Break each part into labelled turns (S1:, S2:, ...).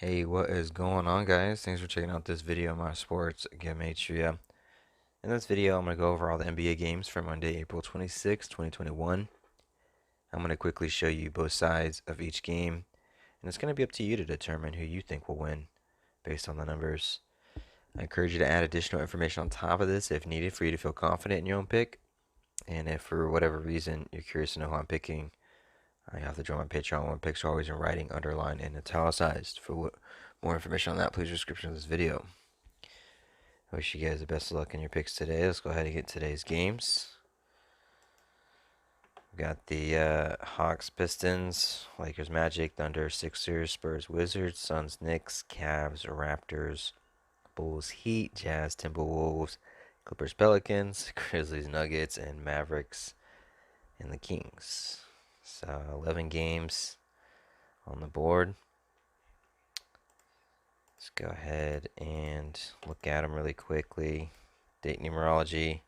S1: Hey, what is going on, guys? Thanks for checking out this video of my sports Gematria. In this video, I'm going to go over all the NBA games for Monday, April 26, 2021. I'm going to quickly show you both sides of each game, and it's going to be up to you to determine who you think will win based on the numbers. I encourage you to add additional information on top of this if needed for you to feel confident in your own pick. And if for whatever reason you're curious to know who I'm picking, you have to join my Patreon where picks are always in writing, underlined, and italicized. For more information on that, please description of this video. I wish you guys the best of luck in your picks today. Let's go ahead and get today's games. We got the Hawks, Pistons, Lakers, Magic, Thunder, Sixers, Spurs, Wizards, Suns, Knicks, Cavs, Raptors, Bulls, Heat, Jazz, Timberwolves, Clippers, Pelicans, Grizzlies, Nuggets, and Mavericks, and the Kings. So 11 games on the board. Let's go ahead and look at them really quickly. Date numerology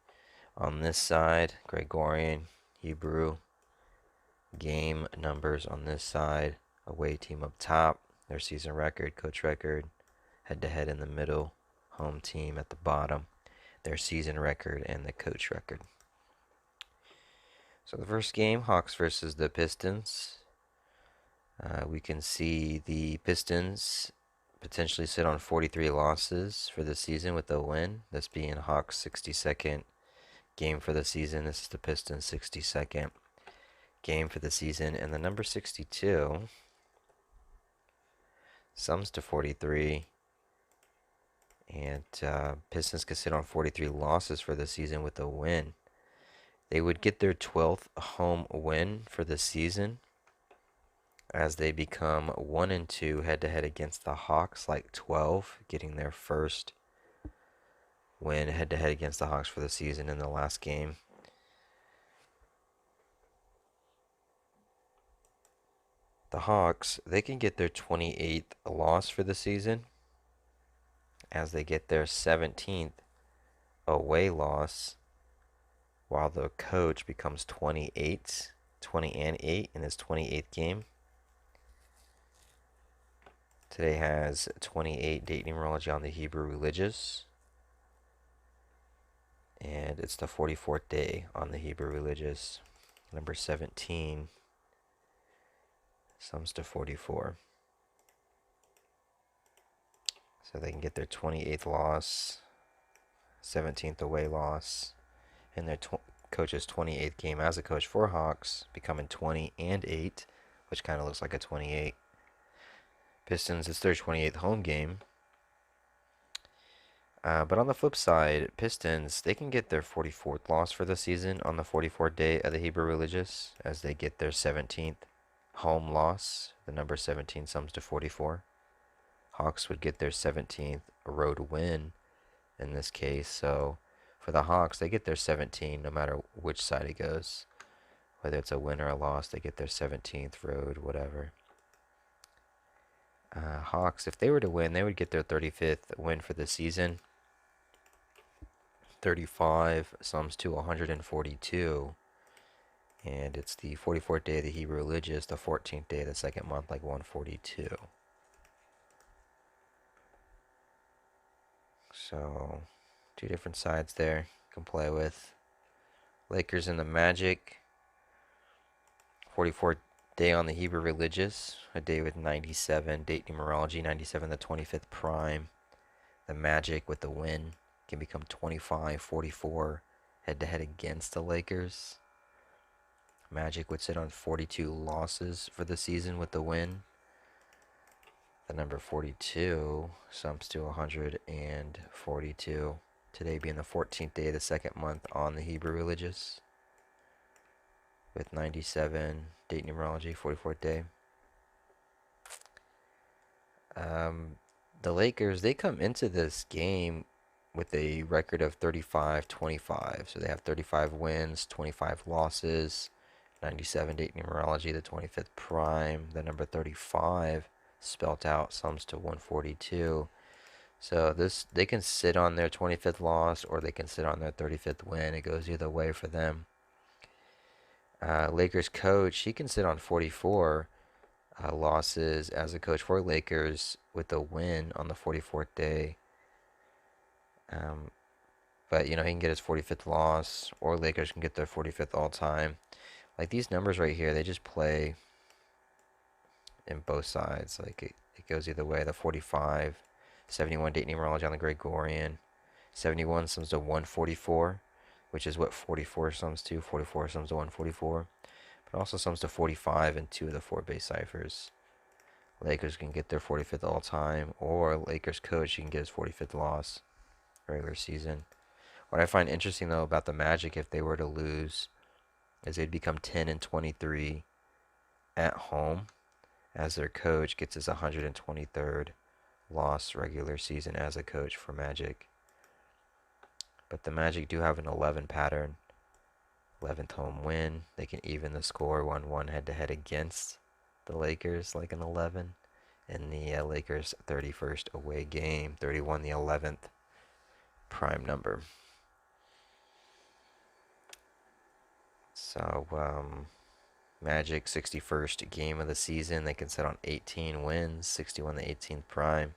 S1: on this side, Gregorian, Hebrew. Game numbers on this side, away team up top, their season record, coach record, head to head in the middle, home team at the bottom, their season record, and the coach record. So the first game, Hawks versus the Pistons. We can see the Pistons potentially sit on 43 losses for the season with a win. This being Hawks' 62nd game for the season. This is the Pistons' 62nd game for the season. And the number 62 sums to 43. And Pistons could sit on 43 losses for the season with a win. They would get their 12th home win for the season as they become 1-2 head-to-head against the Hawks, like 12, getting their first win head-to-head against the Hawks for the season in the last game. The Hawks, they can get their 28th loss for the season as they get their 17th away loss, while the coach becomes 20 and 8 in his 28th game. Today has 28 date numerology on the Hebrew religious, and it's the 44th day on the Hebrew religious. Number 17 sums to 44. So they can get their 28th loss, 17th away loss, and their coach's 28th game as a coach for Hawks, becoming 20 and 8, which kind of looks like a 28. Pistons, it's their 28th home game. But on the flip side, Pistons, they can get their 44th loss for the season on the 44th day of the Hebrew religious as they get their 17th home loss. The number 17 sums to 44. Hawks would get their 17th road win in this case. So for the Hawks, they get their 17 no matter which side it goes. Whether it's a win or a loss, they get their 17th road, whatever. Hawks, if they were to win, they would get their 35th win for the season. 35 sums to 142. And it's the 44th day of the Hebrew religious, the 14th day of the second month, like 142. So, two different sides there you can play with. Lakers and the Magic. 44th day on the Hebrew religious, a day with 97 date numerology, 97 the 25th prime. The Magic with the win can become 25-44 head-to-head against the Lakers. Magic would sit on 42 losses for the season with the win. The number 42 sums to 142. Today being the 14th day of the second month on the Hebrew religious, with 97 date numerology, 44th day. The Lakers, they come into this game with a record of 35-25. So they have 35 wins, 25 losses, 97 date numerology, the 25th prime, the number 35 spelt out sums to 142. So this, they can sit on their 25th loss or they can sit on their 35th win. It goes either way for them. Lakers coach, he can sit on 44 Losses as a coach for Lakers with a win on the 44th day. Um, but he can get his 45th loss, or Lakers can get their 45th all time. Like these numbers right here, they just play in both sides. Like it goes either way. The 45, 71 date numerology on the Gregorian. 71 sums to 144, which is what 44 sums to. 44 sums to 144. But also sums to 45 in two of the four base ciphers. Lakers can get their 45th all time, or Lakers coach can get his 45th loss regular season. What I find interesting though about the Magic, if they were to lose, is they'd become 10-23 at home, as their coach gets his 123rd loss regular season as a coach for Magic. But the Magic do have an 11 pattern, 11th home win. They can even the score 1-1 head-to-head against the Lakers, like an 11. In the Lakers' 31st away game, 31 the 11th prime number. So, Magic 61st game of the season, they can sit on 18 wins, 61 the 18th prime.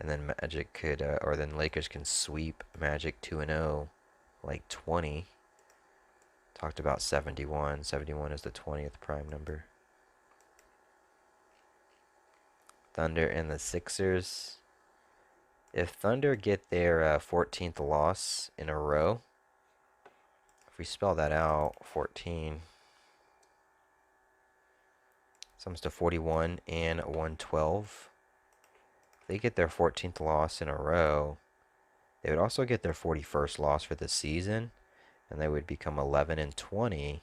S1: And then Magic could, or then Lakers can sweep Magic 2-0, like 20. Talked about 71. 71 is the 20th prime number. Thunder and the Sixers. If Thunder get their 14th loss in a row, if we spell that out, 14 sums to 41 and 112. If they get their 14th loss in a row, they would also get their 41st loss for the season, and they would become 11-20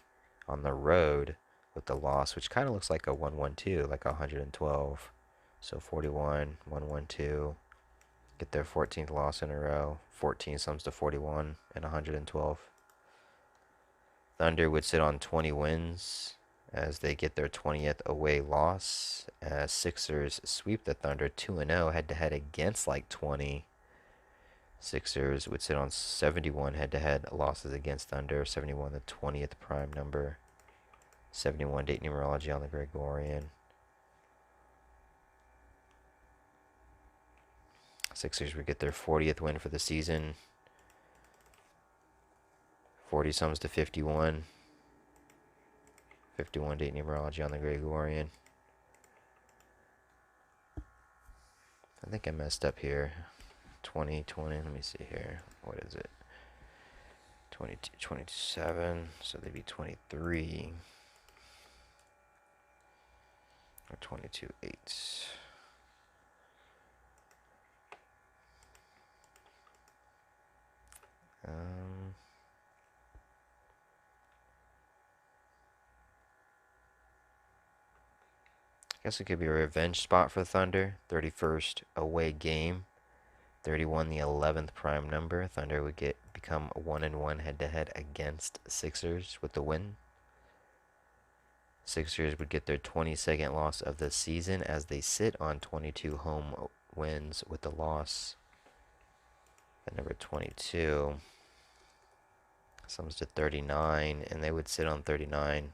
S1: on the road with the loss, which kind of looks like a 112, like 112. So 41, 112, get their 14th loss in a row. 14 sums to 41 and 112. Thunder would sit on 20 wins as they get their 20th away loss, as Sixers sweep the Thunder 2-0 head-to-head against like 20. Sixers would sit on 71 head-to-head losses against Thunder, 71 the 20th prime number, 71 date numerology on the Gregorian. Sixers would get their 40th win for the season. 40 sums to 51. 51 date numerology on the Gregorian. I think I messed up here. 2020, let me see here. What is it? 22, 27, so they'd be 23. Or 22, 8. Guess it could be a revenge spot for Thunder. 31st away game. 31 the 11th prime number. Thunder would become 1-1 head-to-head against Sixers with the win. Sixers would get their 22nd loss of the season as they sit on 22 home wins with the loss. At number 22 sums to 39, and they would sit on 39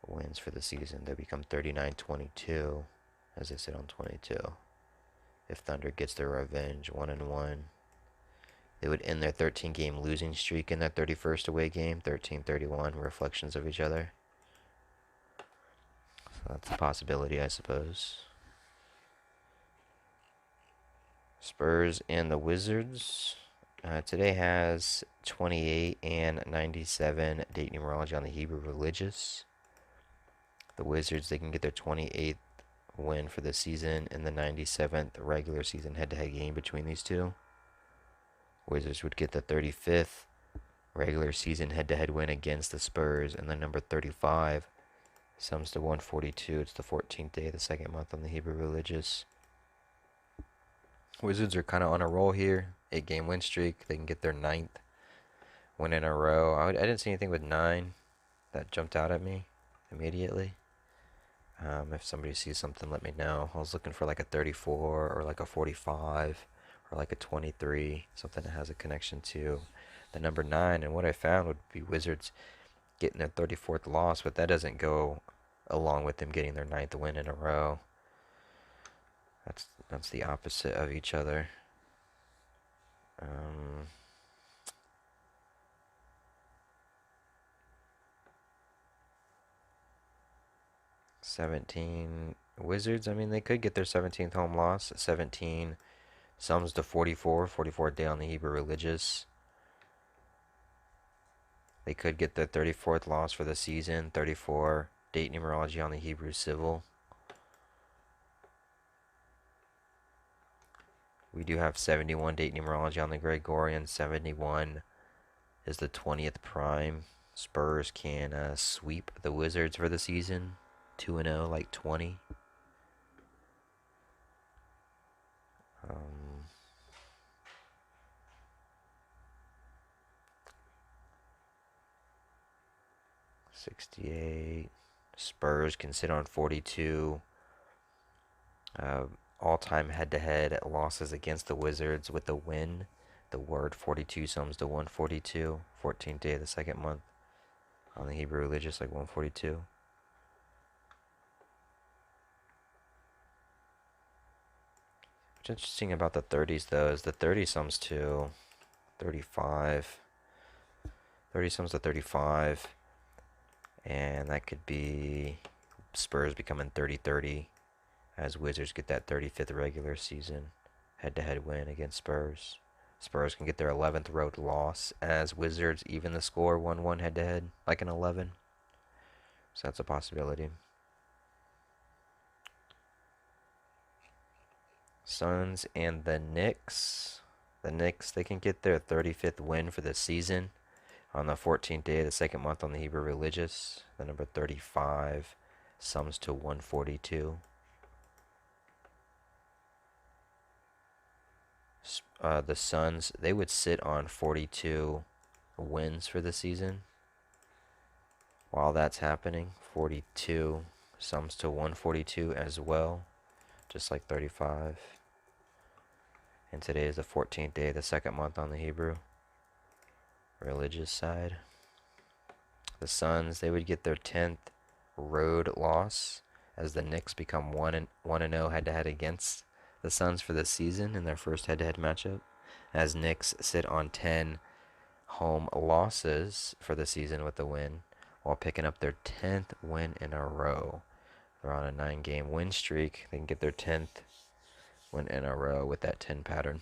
S1: wins for the season. They become 39-22 as they sit on 22. If Thunder gets their revenge, 1-1, they would end their 13-game losing streak in their 31st away game, 13-31, reflections of each other. So that's a possibility, I suppose. Spurs and the Wizards. Today has 28 and 97 date numerology on the Hebrew religious. The Wizards, they can get their 28th win for the season in the 97th regular season head-to-head game between these two. Wizards would get the 35th regular season head-to-head win against the Spurs, and then number 35 sums to 142. It's the 14th day of the second month on the Hebrew religious. Wizards are kind of on a roll here. 8-game win streak. They can get their 9th win in a row. I didn't see anything with 9 that jumped out at me immediately. If somebody sees something, let me know. I was looking for like a 34 or like a 45 or like a 23, something that has a connection to the number 9. And what I found would be Wizards getting their 34th loss, but that doesn't go along with them getting their ninth win in a row. That's the opposite of each other. Um, 17 Wizards. I mean, they could get their 17th home loss. 17 sums to 44. 44 day on the Hebrew Religious. They could get their 34th loss for the season. 34 date numerology on the Hebrew Civil. We do have 71 date numerology on the Gregorian. 71 is the 20th prime. Spurs can sweep the Wizards for the season. 2-0, like 20. 68. Spurs can sit on 42. All-time head-to-head losses against the Wizards with the win. The word 42 sums to 142. 14th day of the second month on the Hebrew Religious, like 142. What's interesting about the 30s, though, is the 30 sums to 35. 30 sums to 35. And that could be Spurs becoming 30-30 as Wizards get that 35th regular season head-to-head win against Spurs. Spurs can get their 11th road loss as Wizards even the score 1-1 head-to-head, like an 11. So that's a possibility. Suns and the Knicks. The Knicks, they can get their 35th win for the season on the 14th day of the second month on the Hebrew Religious. The number 35 sums to 142. The Suns, they would sit on 42 wins for the season. While that's happening, 42 sums to 142 as well, just like 35. And today is the 14th day of the second month on the Hebrew Religious side. The Suns, they would get their 10th road loss as the Knicks become 1-0 head-to-head against the Suns for the season in their first head-to-head matchup, as Knicks sit on 10 home losses for the season with the win, while picking up their 10th win in a row. They're on a 9-game win streak. They can get their 10th win in a row with that 10 pattern.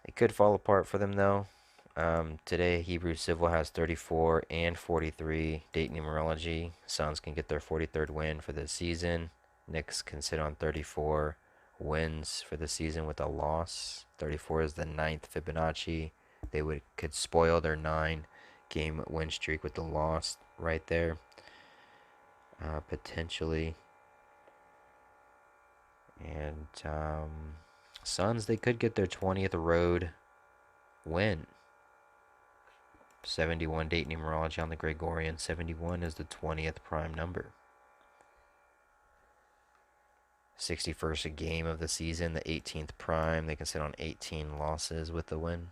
S1: It could fall apart for them, though. Today, Hebrew Civil has 34 and 43 date numerology. Suns can get their 43rd win for the season. Knicks can sit on 34 wins for the season with a loss. 34 is the 9th Fibonacci. They could spoil their 9-game win streak with the loss right there, potentially. And Suns, they could get their 20th road win. 71 date numerology on the Gregorian. 71 is the 20th prime number. 61st game of the season, the 18th prime. They can sit on 18 losses with the win.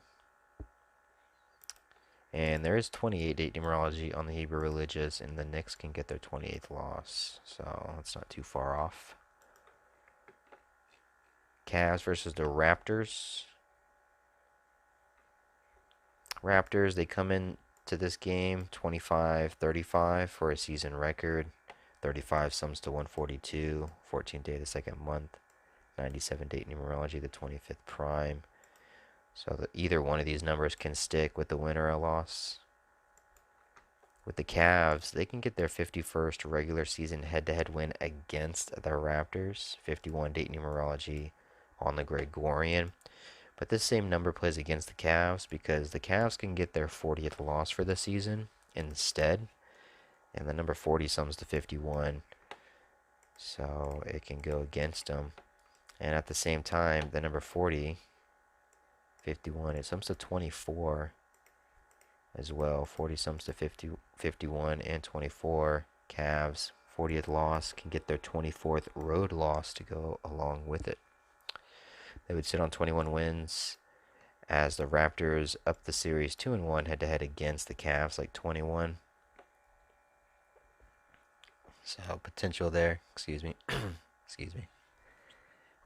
S1: And there is 28 date numerology on the Hebrew Religious, and the Knicks can get their 28th loss. So that's not too far off. Cavs versus the Raptors. Raptors, they come in to this game 25-35 for a season record. 35 sums to 142. 14th day of the second month. 97 date numerology, the 25th prime. So either one of these numbers can stick with the win or a loss. With the Cavs, they can get their 51st regular season head-to-head win against the Raptors. 51 date numerology on the Gregorian. But this same number plays against the Cavs because the Cavs can get their 40th loss for the season instead. And the number 40 sums to 51. So it can go against them. And at the same time, the number 40, 51, it sums to 24 as well. 40 sums to 50, 51 and 24. Cavs, 40th loss, can get their 24th road loss to go along with it. They would sit on 21 wins as the Raptors up the series 2-1 head-to-head against the Cavs, like 21. So potential there. Excuse me. Excuse me.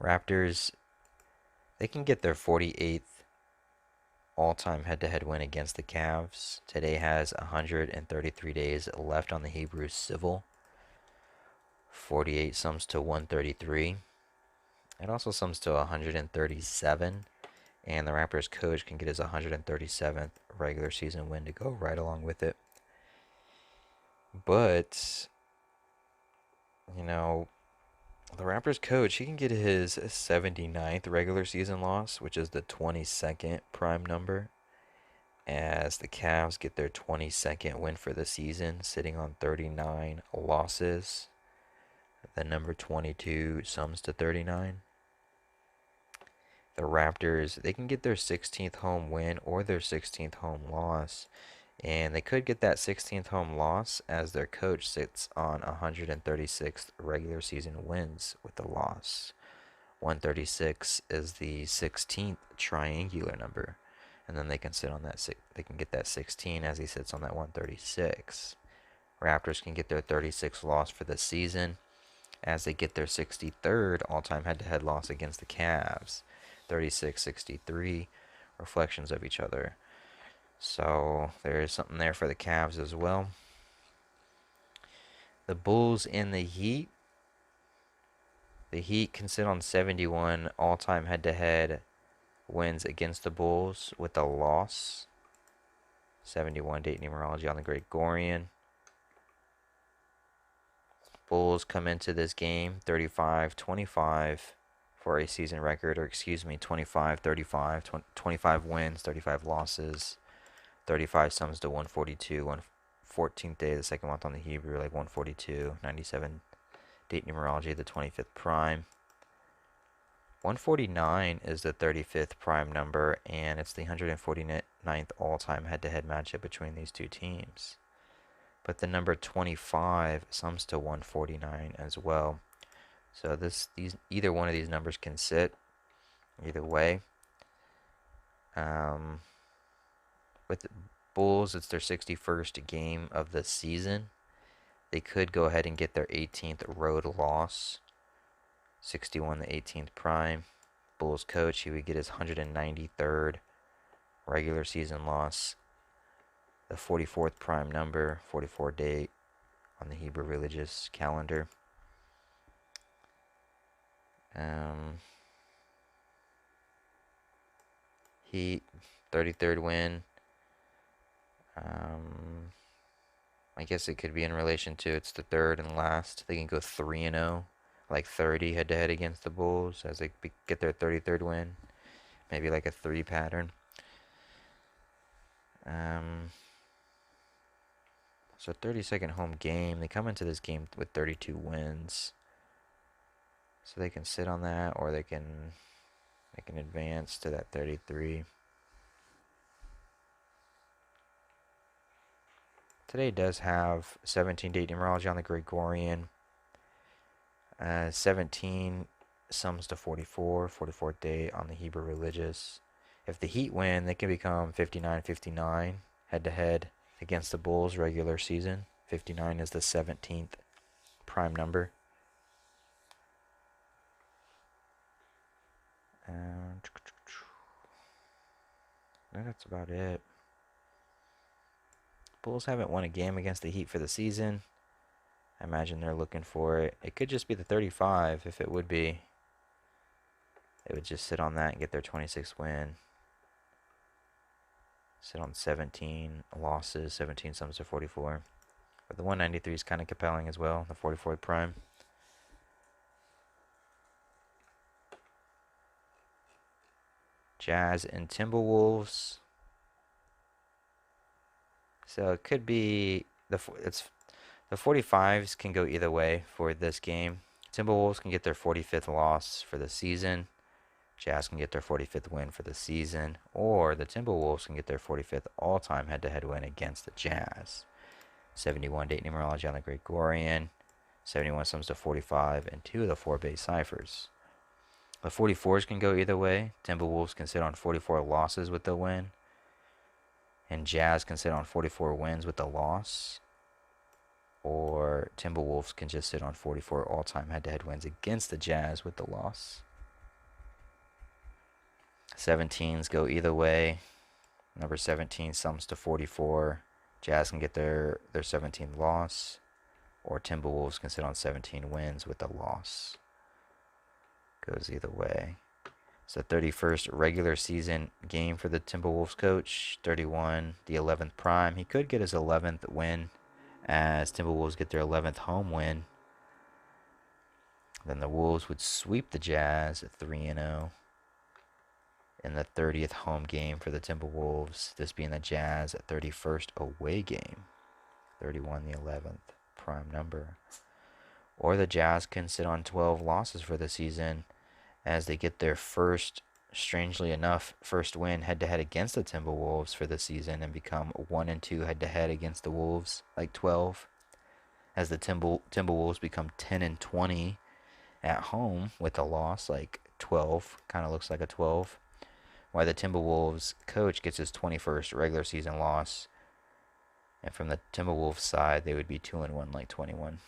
S1: Raptors, they can get their 48th all-time head-to-head win against the Cavs. Today has 133 days left on the Hebrew Civil. 48 sums to 133. It also sums to 137. And the Raptors coach can get his 137th regular season win to go right along with it. But, you know, the Raptors coach, he can get his 79th regular season loss, which is the 22nd prime number, as the Cavs get their 22nd win for the season, sitting on 39 losses. The number 22 sums to 39. The Raptors, they can get their 16th home win or their 16th home loss. And they could get that 16th home loss as their coach sits on 136th regular season wins with the loss. 136 is the 16th triangular number. And then they can sit on that, they can get that 16 as he sits on that 136. Raptors can get their 36th loss for the season as they get their 63rd all-time head-to-head loss against the Cavs. 36-63, reflections of each other. So there is something there for the Cavs as well. The Bulls and the Heat. The Heat can sit on 71 all-time head-to-head wins against the Bulls with a loss. 71 date numerology on the Gregorian. Bulls come into this game 35-25 for a season record, or excuse me, 25-35, 25 wins, 35 losses. 35 sums to 142, 14th day of the second month on the Hebrew, like 142, 97 date numerology, the 25th prime. 149 is the 35th prime number, and it's the 149th all-time head-to-head matchup between these two teams. But the number 25 sums to 149 as well. So either one of these numbers can sit either way. With the Bulls, it's their 61st game of the season. They could go ahead and get their 18th road loss. 61 the 18th prime. Bulls coach, he would get his 193rd regular season loss. The 44th prime number, 44 date on the Hebrew religious calendar. Heat, 33rd win. I guess it could be in relation to it's the third and last. They can go 3-0, like 30 head-to-head against the Bulls as they get their 33rd win. Maybe like a 3 pattern. So 32nd home game. They come into this game with 32 wins. So they can sit on that, or they can advance to that 33. Today does have 17 date numerology on the Gregorian. 17 sums to 44, 44th date on the Hebrew religious. If the Heat win, they can become 59-59 head-to-head against the Bulls regular season. 59 is the 17th prime number. And that's about it. Bulls haven't won a game against the Heat for the season. I imagine they're looking for it. It could just be the 35 if it would be. They would just sit on that and get their 26th win. Sit on 17 losses, 17 sums to 44. But the 193 is kind of compelling as well, the 44th prime. Jazz and Timberwolves. So it could be the 45s can go either way for this game. Timberwolves can get their 45th loss for the season. Jazz can get their 45th win for the season, or the Timberwolves can get their 45th all-time head-to-head win against the Jazz. 71 date numerology on the Gregorian. 71 sums to 45, and 2 of the 4 base ciphers. The 44s can go either way. Timberwolves can sit on 44 losses with the win, and Jazz can sit on 44 wins with the loss. or Timberwolves can just sit on 44 all-time head-to-head wins against the Jazz with the loss. 17s go either way. Number 17 sums to 44. Jazz can get their 17th loss, or Timberwolves can sit on 17 wins with the loss. Goes either way. It's the 31st regular season game for the Timberwolves coach. 31, the 11th prime. He could get his 11th win as Timberwolves get their 11th home win. Then the Wolves would sweep the Jazz at 3-0 in the 30th home game for the Timberwolves. This being the Jazz 31st away game. 31, the 11th prime number. Or the Jazz can sit on 12 losses for the season as they get their first, strangely enough, first win head-to-head against the Timberwolves for the season and become 1-2 head-to-head against the Wolves, like 12. As the Timberwolves become 10-20 at home with a loss, like 12, kind of looks like a 12. Why the Timberwolves coach gets his 21st regular season loss. And from the Timberwolves side, they would be 2-1, like 21.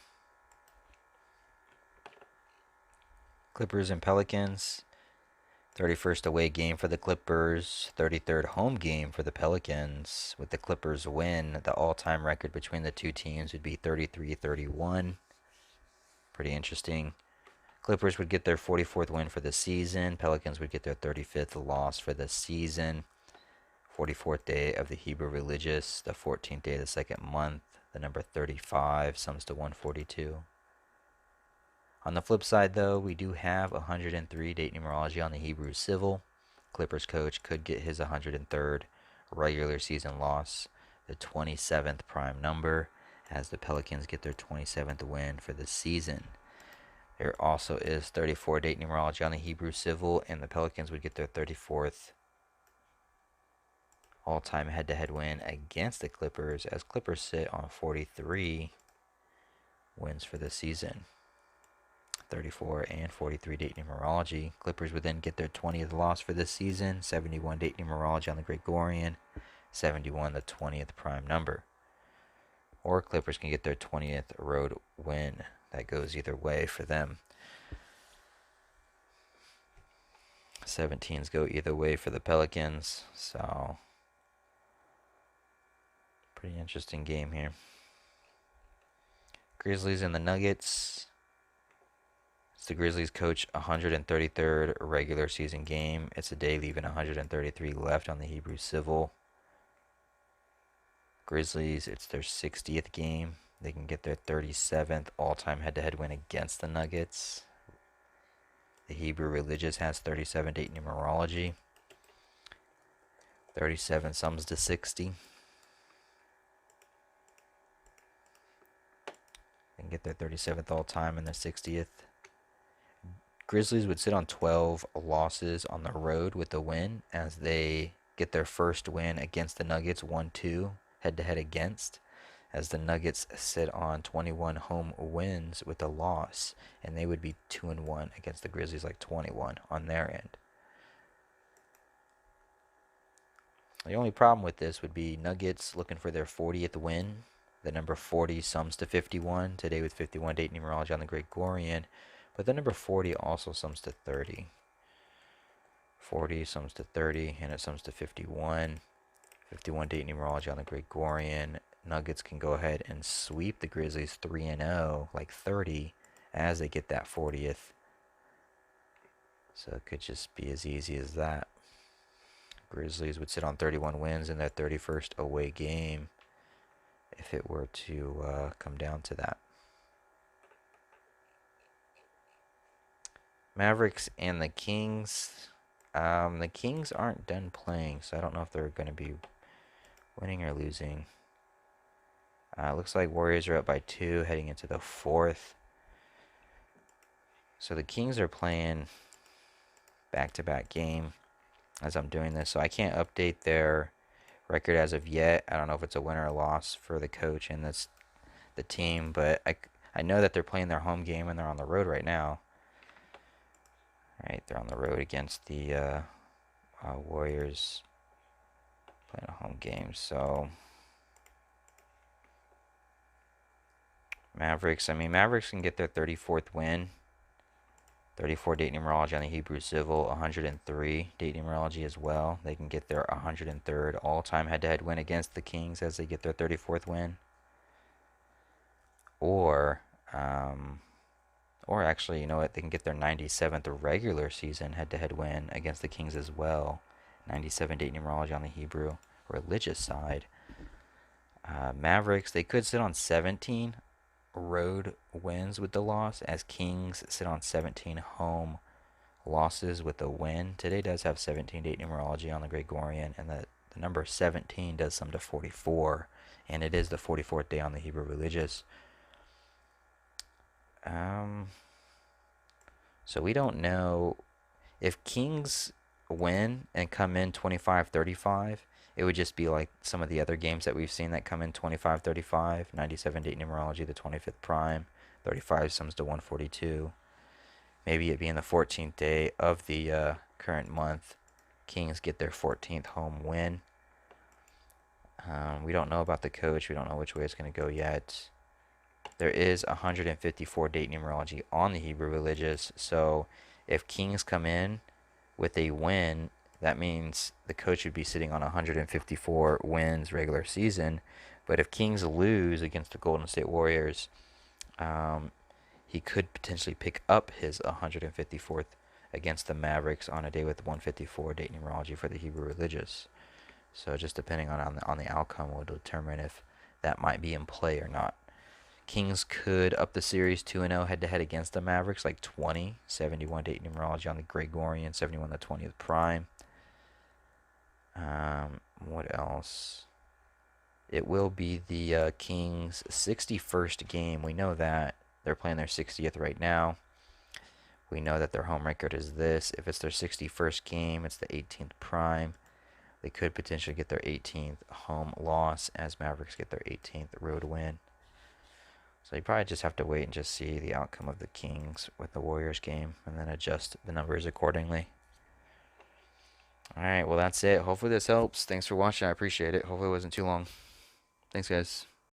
S1: Clippers and Pelicans. 31st away game for the Clippers. 33rd home game for the Pelicans. With the Clippers win, the all-time record between the two teams would be 33-31. Pretty interesting. Clippers would get their 44th win for the season. Pelicans would get their 35th loss for the season. 44th day of the Hebrew Religious. The 14th day of the second month. The number 35 sums to 142. On the flip side, though, we do have 103 date numerology on the Hebrew Civil. Clippers coach could get his 103rd regular season loss, the 27th prime number, as the Pelicans get their 27th win for the season. There also is 34 date numerology on the Hebrew Civil, and the Pelicans would get their 34th all-time head-to-head win against the Clippers, as Clippers sit on 43 wins for the season. 34 and 43 date numerology. Clippers would then get their 20th loss for this season. 71 date numerology on the Gregorian. 71 the 20th prime number. Or Clippers can get their 20th road win. That goes either way for them. 17s go either way for the Pelicans. So, pretty interesting game here. Grizzlies and the Nuggets. The Grizzlies coach 133rd regular season game. It's a day leaving 133 left on the Hebrew Civil. Grizzlies, it's their 60th game. They can get their 37th all-time head-to-head win against the Nuggets. The Hebrew Religious has 37 date numerology. 37 sums to 60. They can get their 37th all-time and their 60th. Grizzlies would sit on 12 losses on the road with a win as they get their first win against the Nuggets 1-2 head-to-head against, as the Nuggets sit on 21 home wins with a loss, and they would be 2-1 against the Grizzlies, like 21 on their end. The only problem with this would be Nuggets looking for their 40th win. The number 40 sums to 51, today with 51 date numerology on the Gregorian. But the number 40 also sums to 30. 40 sums to 30, and it sums to 51. 51 date numerology on the Gregorian. Nuggets can go ahead and sweep the Grizzlies 3-0, like 30, as they get that 40th. So it could just be as easy as that. Grizzlies would sit on 31 wins in their 31st away game if it were to come down to that. Mavericks and the Kings. The Kings aren't done playing, so I don't know if they're going to be winning or losing. Looks like Warriors are up by 2 heading into the 4th. So the Kings are playing back-to-back game as I'm doing this, so I can't update their record as of yet. I don't know if it's a win or a loss for the coach and the team, but I know that they're playing their home game and they're on the road right now. Right, they're on the road against the Warriors, playing a home game. So Mavericks. I mean, Mavericks can get their 34th win. 34 date numerology on the Hebrew Civil, 103 date numerology as well. They can get their 103rd all-time head-to-head win against the Kings as they get their 34th win. Or, um, or actually, you know what? They can get their 97th regular season head-to-head win against the Kings as well. 97 date numerology on the Hebrew religious side. Mavericks, they could sit on 17 road wins with the loss, as Kings sit on 17 home losses with a win. Today does have 17 date numerology on the Gregorian, and the number 17 does sum to 44, and it is the 44th day on the Hebrew religious. So we don't know if Kings win and come in 25-35. It would just be like some of the other games that we've seen that come in 25-35, 97 date numerology, the 25th prime, 35 sums to 142. Maybe it being the 14th day of the current month, Kings get their 14th home win. We don't know about the coach. We don't know which way it's going to go yet. There is 154 date numerology on the Hebrew religious. So if Kings come in with a win, that means the coach would be sitting on 154 wins regular season. But if Kings lose against the Golden State Warriors, he could potentially pick up his 154th against the Mavericks on a day with 154 date numerology for the Hebrew religious. So just depending on the outcome will determine if that might be in play or not. Kings could up the series 2-0 head-to-head against the Mavericks, like 20, 71 date numerology on the Gregorian, 71 the 20th prime. What else? It will be the Kings' 61st game. We know that. They're playing their 60th right now. We know that their home record is this. If it's their 61st game, it's the 18th prime. They could potentially get their 18th home loss as Mavericks get their 18th road win. So you probably just have to wait and just see the outcome of the Kings with the Warriors game and then adjust the numbers accordingly. Alright, well that's it. Hopefully this helps. Thanks for watching. I appreciate it. Hopefully it wasn't too long. Thanks, guys.